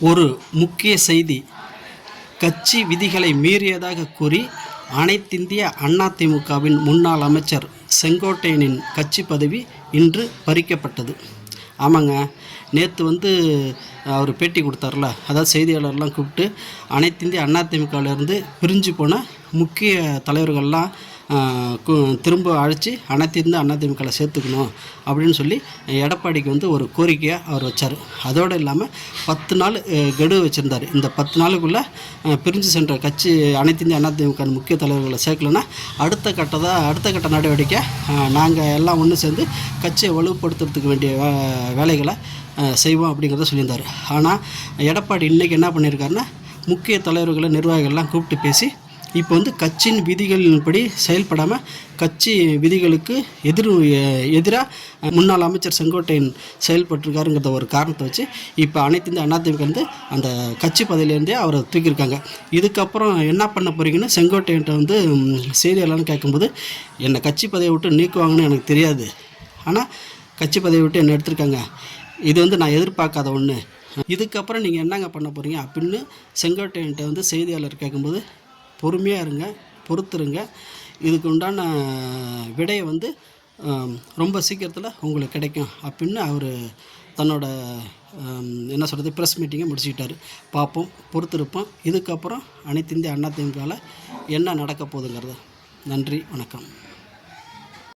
ஒரு முக்கிய செய்தி. கட்சி விதிகளை மீறியதாக கூறி அனைத்திந்திய அதிமுகவின் முன்னாள் அமைச்சர் செங்கோட்டையனின் கட்சி பதவி இன்று பறிக்கப்பட்டது. ஆமாங்க, நேற்று அவர் பேட்டி கொடுத்தார்ல, அதாவது செய்தியாளர்லாம் கூப்பிட்டு அனைத்திந்திய அதிமுகவிலேருந்து பிரிஞ்சு போன முக்கிய தலைவர்கள்லாம் திரும்ப அழைச்சி அனைத்திந்திய அதிமுகவில் சேர்த்துக்கணும் அப்படின்னு சொல்லி எடப்பாடிக்கு ஒரு கோரிக்கையாக அவர் வச்சார். அதோடு இல்லாமல் 10 நாள் கெடு வச்சுருந்தார். இந்த 10 நாளுக்குள்ளே பிரிஞ்சு சென்ற கட்சி அனைத்திந்திய அதிமுக முக்கிய தலைவர்களை சேர்க்கலைன்னா அடுத்த கட்ட நடவடிக்கை நாங்கள் எல்லாம் ஒன்று சேர்ந்து கட்சியை வலுப்படுத்துறதுக்கு வேண்டிய வேலைகளை செய்வோம் அப்படிங்கிறத சொல்லியிருந்தார். ஆனால் எடப்பாடி இன்றைக்கி என்ன பண்ணியிருக்காருன்னா, முக்கிய தலைவர்களை நிர்வாகிகள்லாம் கூப்பிட்டு பேசி இப்போ கட்சியின் விதிகளின்படி செயல்படாமல் கட்சி விதிகளுக்கு எதிராக முன்னாள் அமைச்சர் செங்கோட்டையன் செயல்பட்டிருக்காருங்கிறத ஒரு காரணத்தை வச்சு இப்போ அனைத்திந்திய அதிமுக அந்த கட்சி பதவியிலேருந்தே அவரை தூக்கியிருக்காங்க. இதுக்கப்புறம் என்ன பண்ண போகிறீங்கன்னு செங்கோட்டையன்ட்ட செய்தியாளர்னு கேட்கும்போது, என்னை கட்சி பதவியை விட்டு நீக்குவாங்கன்னு எனக்கு தெரியாது, ஆனால் கட்சி பதவியை விட்டு என்னை எடுத்திருக்காங்க. இது நான் எதிர்பார்க்காத ஒன்று. இதுக்கப்புறம் நீங்கள் என்னங்க பண்ண போகிறீங்க அப்படின்னு செங்கோட்டையன்ட்ட செய்தியாளர் கேட்கும்போது, பொறுமையாக இருங்க, பொறுத்துருங்க, இதுக்கு உண்டான விடையை ரொம்ப சீக்கிரத்தில் உங்களுக்கு கிடைக்கும் அப்படின்னு அவர் தன்னோட ப்ரெஸ் மீட்டிங்கை முடிச்சுக்கிட்டார். பார்ப்போம், பொறுத்திருப்போம். இதுக்கப்புறம் அனைத்திந்திய அதிமுகவில் என்ன நடக்க போகுதுங்கிறது. நன்றி, வணக்கம்.